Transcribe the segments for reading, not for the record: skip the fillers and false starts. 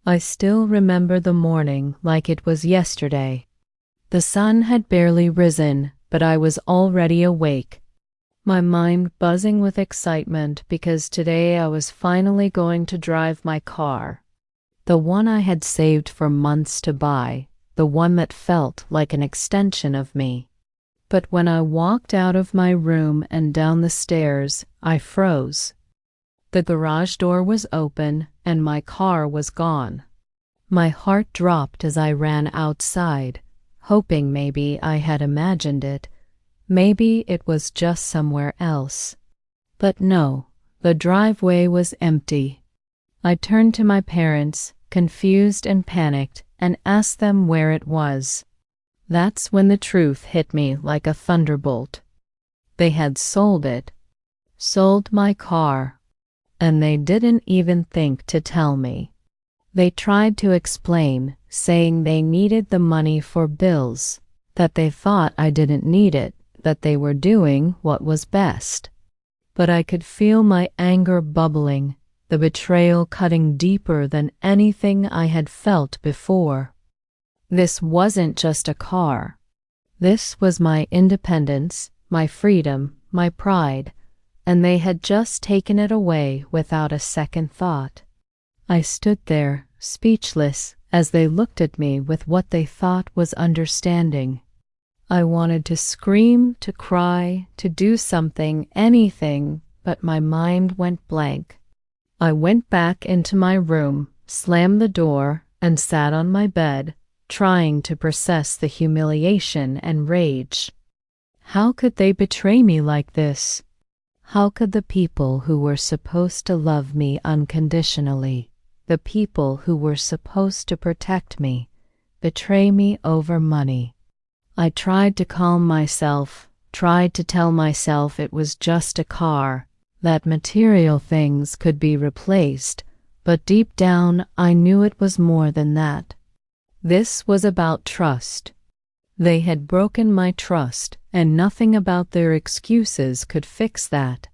I still remember the morning like it was yesterday. The sun had barely risen, but I was already awake, my mind buzzing with excitement because today I was finally going to drive my car. The one I had saved for months to buy, the one that felt like an extension of me. But when I walked out of my room and down the stairs, I froze. The garage door was open and my car was gone. My heart dropped as I ran outside, hoping maybe I had imagined it. Maybe it was just somewhere else. But no, the driveway was empty. I turned to my parents, confused and panicked, and asked them where it was. That's when the truth hit me like a thunderbolt. They had sold it. Sold my car. And they didn't even think to tell me. They tried to explain, saying they needed the money for bills, that they thought I didn't need it, that they were doing what was best. But I could feel my anger bubbling, the betrayal cutting deeper than anything I had felt before. This wasn't just a car. This was my independence, my freedom, my pride, and they had just taken it away without a second thought. I stood there, speechless, as they looked at me with what they thought was understanding. I wanted to scream, to cry, to do something, anything, but my mind went blank. I went back into my room, slammed the door, and sat on my bed, trying to process the humiliation and rage. How could they betray me like this? How could the people who were supposed to love me unconditionally, the people who were supposed to protect me, betray me over money? I tried to calm myself, tried to tell myself it was just a car, that material things could be replaced, but deep down I knew it was more than that. This was about trust. They had broken my trust, and nothing about their excuses could fix that.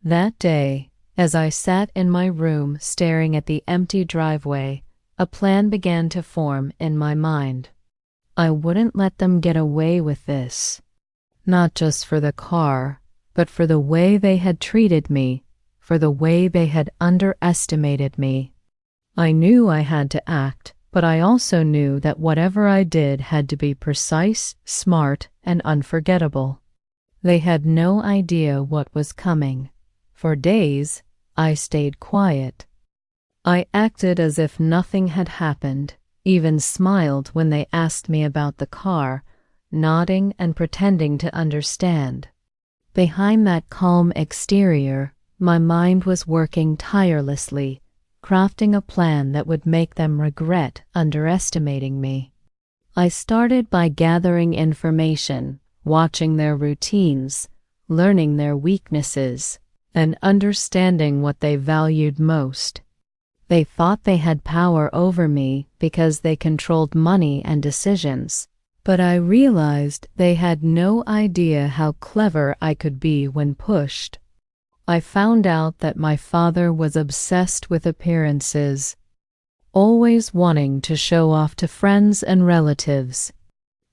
That day, as I sat in my room staring at the empty driveway, a plan began to form in my mind. I wouldn't let them get away with this. Not just for the car, but for the way they had treated me, for the way they had underestimated me. I knew I had to act, but I also knew that whatever I did had to be precise, smart, and unforgettable. They had no idea what was coming. For days, I stayed quiet. I acted as if nothing had happened, even smiled when they asked me about the car, nodding and pretending to understand. Behind that calm exterior, my mind was working tirelessly, crafting a plan that would make them regret underestimating me. I started by gathering information, watching their routines, learning their weaknesses, and understanding what they valued most. They thought they had power over me because they controlled money and decisions, but I realized they had no idea how clever I could be when pushed. I found out that my father was obsessed with appearances, always wanting to show off to friends and relatives,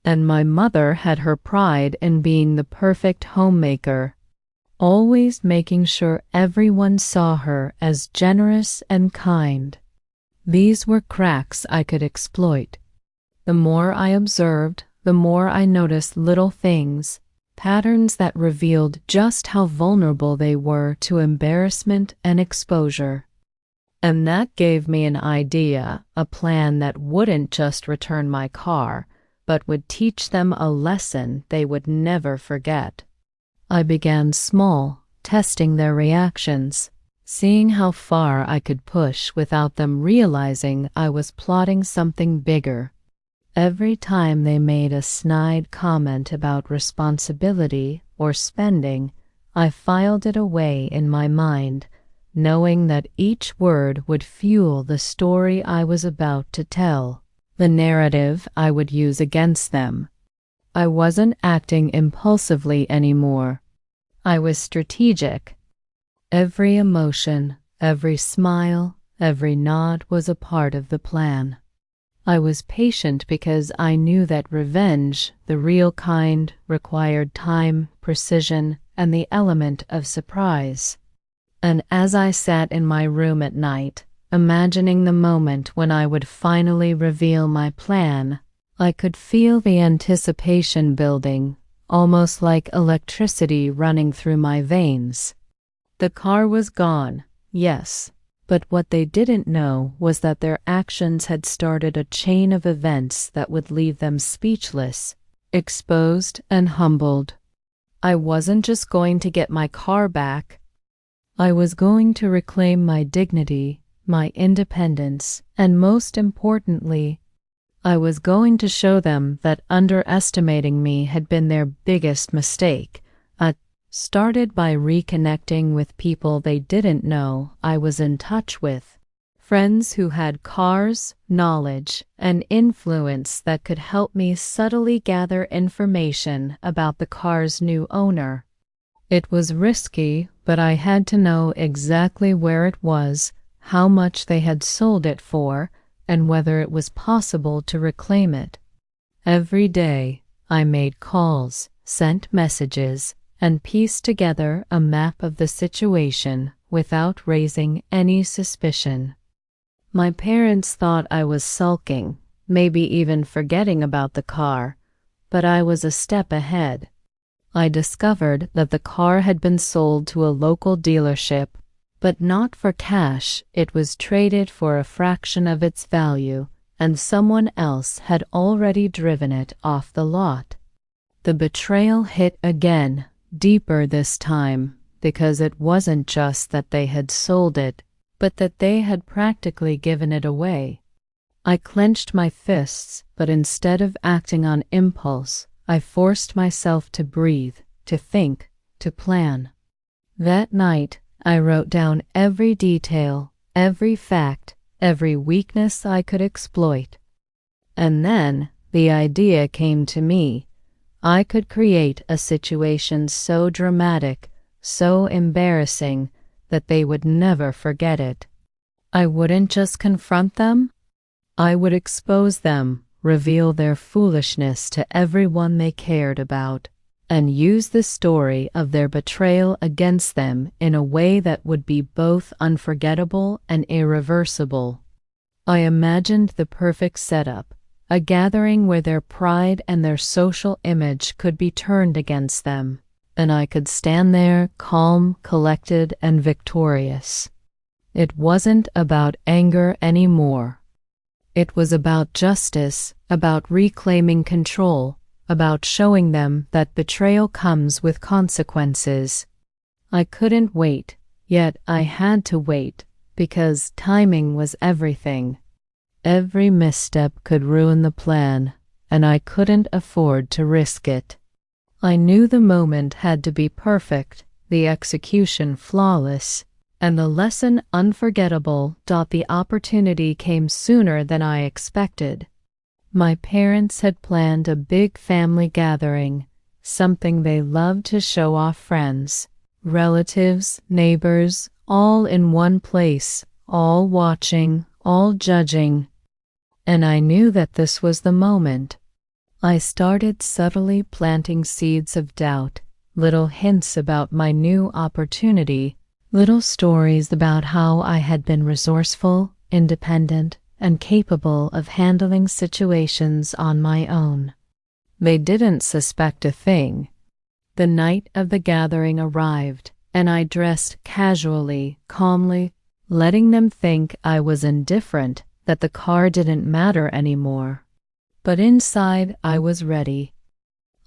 and my mother had her pride in being the perfect homemaker, always making sure everyone saw her as generous and kind. These were cracks I could exploit. The more I observed, the more I noticed little things, patterns that revealed just how vulnerable they were to embarrassment and exposure. And that gave me an idea, a plan that wouldn't just return my car, but would teach them a lesson they would never forget. I began small, testing their reactions, seeing how far I could push without them realizing I was plotting something bigger. Every time they made a snide comment about responsibility or spending, I filed it away in my mind, knowing that each word would fuel the story I was about to tell, the narrative I would use against them. I wasn't acting impulsively anymore. I was strategic. Every emotion, every smile, Every nod was a part of the plan. I was patient because I knew that revenge, the real kind, required time, precision, and the element of surprise. And as I sat in my room at night, imagining the moment when I would finally reveal my plan, I could feel the anticipation building, almost like electricity running through my veins. The car was gone, yes, but what they didn't know was that their actions had started a chain of events that would leave them speechless, exposed, and humbled. I wasn't just going to get my car back. I was going to reclaim my dignity, my independence, and most importantly, I was going to show them that underestimating me had been their biggest mistake. I started by reconnecting with people they didn't know I was in touch with, friends who had cars, knowledge, and influence that could help me subtly gather information about the car's new owner. It was risky, but I had to know exactly where it was, how much they had sold it for, and whether it was possible to reclaim it. Every day, I made calls, sent messages, and pieced together a map of the situation without raising any suspicion. My parents thought I was sulking, maybe even forgetting about the car, but I was a step ahead. I discovered that the car had been sold to a local dealership, but not for cash. It was traded for a fraction of its value, and someone else had already driven it off the lot. The betrayal hit again, deeper this time, because it wasn't just that they had sold it, but that they had practically given it away. I clenched my fists, but instead of acting on impulse, I forced myself to breathe, to think, to plan. That night, I wrote down every detail, every fact, every weakness I could exploit. And then the idea came to me. I could create a situation so dramatic, so embarrassing, that they would never forget it. I wouldn't just confront them. I would expose them, reveal their foolishness to everyone they cared about, and use the story of their betrayal against them in a way that would be both unforgettable and irreversible. I imagined the perfect setup, a gathering where their pride and their social image could be turned against them, and I could stand there calm, collected, and victorious. It wasn't about anger anymore. It was about justice, about reclaiming control, about showing them that betrayal comes with consequences. I couldn't wait, yet I had to wait, because timing was everything. Every misstep could ruin the plan, and I couldn't afford to risk it. I knew the moment had to be perfect, the execution flawless, and the lesson unforgettable. The opportunity came sooner than I expected. My parents had planned a big family gathering, something they loved to show off friends, relatives, neighbors, all in one place, all watching, all judging. And I knew that this was the moment. I started subtly planting seeds of doubt, little hints about my new opportunity, little stories about how I had been resourceful, independent, and capable of handling situations on my own. They didn't suspect a thing. The night of the gathering arrived, and I dressed casually, calmly, letting them think I was indifferent, that the car didn't matter anymore. But inside, I was ready.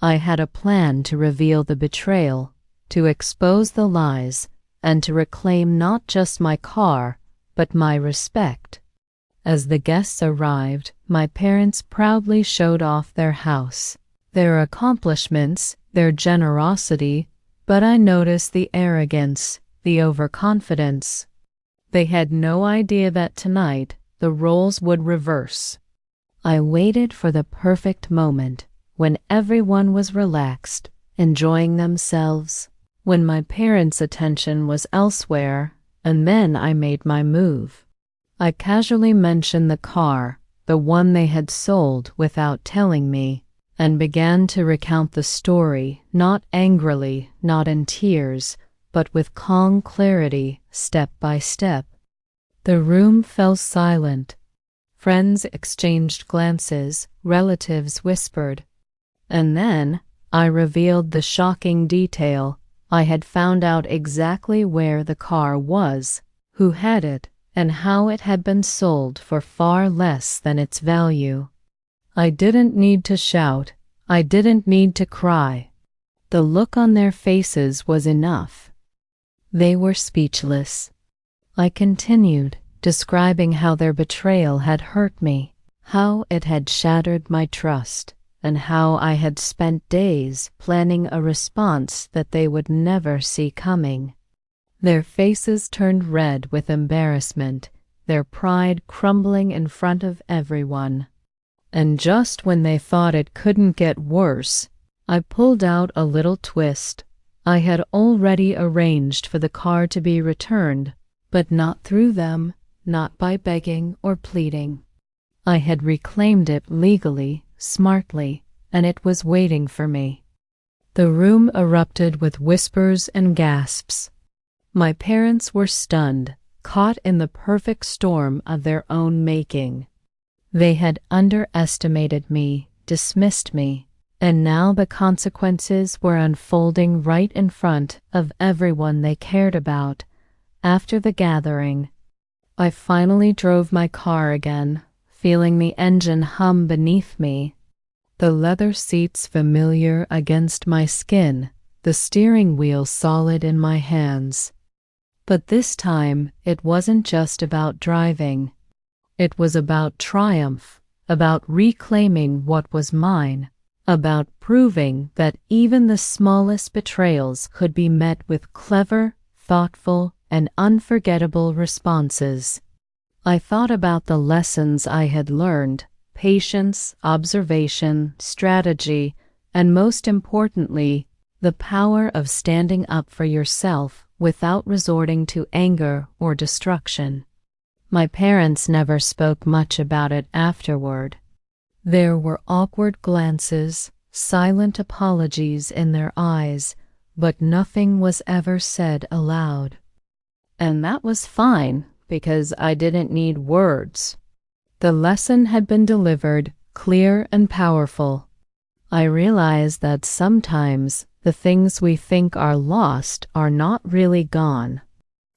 I had a plan to reveal the betrayal, to expose the lies, and to reclaim not just my car, but my respect. As the guests arrived, my parents proudly showed off their house, their accomplishments, their generosity, but I noticed the arrogance, the overconfidence. They had no idea that tonight the roles would reverse. I waited for the perfect moment, when everyone was relaxed, enjoying themselves, when my parents' attention was elsewhere, and then I made my move. I casually mentioned the car, the one they had sold without telling me, and began to recount the story, not angrily, not in tears, but with calm clarity, step by step. The room fell silent. Friends exchanged glances, relatives whispered. And then I revealed the shocking detail. I had found out exactly where the car was, who had it, and how it had been sold for far less than its value. I didn't need to shout. I didn't need to cry. The look on their faces was enough. They were speechless. I continued, describing how their betrayal had hurt me, how it had shattered my trust, and how I had spent days planning a response that they would never see coming. Their faces turned red with embarrassment, their pride crumbling in front of everyone. And just when they thought it couldn't get worse, I pulled out a little twist. I had already arranged for the car to be returned, but not through them, not by begging or pleading. I had reclaimed it legally, smartly, and it was waiting for me. The room erupted with whispers and gasps. My parents were stunned, caught in the perfect storm of their own making. They had underestimated me, dismissed me, and now the consequences were unfolding right in front of everyone they cared about. After the gathering, I finally drove my car again, feeling the engine hum beneath me, the leather seats familiar against my skin, the steering wheel solid in my hands. But this time, it wasn't just about driving. It was about triumph, about reclaiming what was mine, about proving that even the smallest betrayals could be met with clever, thoughtful, and unforgettable responses. I thought about the lessons I had learned: patience, observation, strategy, and most importantly, the power of standing up for yourself without resorting to anger or destruction. My parents never spoke much about it afterward. There were awkward glances, silent apologies in their eyes, but nothing was ever said aloud. And that was fine, because I didn't need words. The lesson had been delivered, clear and powerful. I realized that sometimes the things we think are lost are not really gone.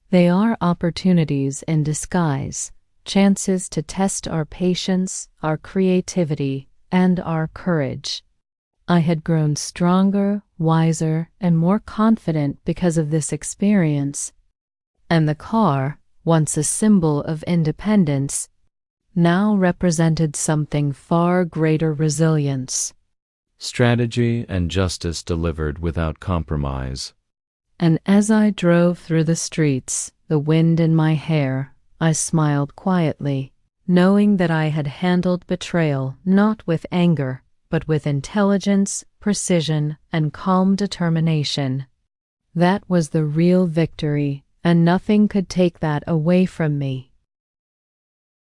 They are opportunities in disguise, chances to test our patience, our creativity, and our courage. I had grown stronger, wiser, and more confident because of this experience. And the car, once a symbol of independence, now represented something far greater: resilience. Strategy and justice delivered without compromise. And as I drove through the streets, the wind in my hair, I smiled quietly, knowing that I had handled betrayal not with anger, but with intelligence, precision, and calm determination. That was the real victory, and nothing could take that away from me.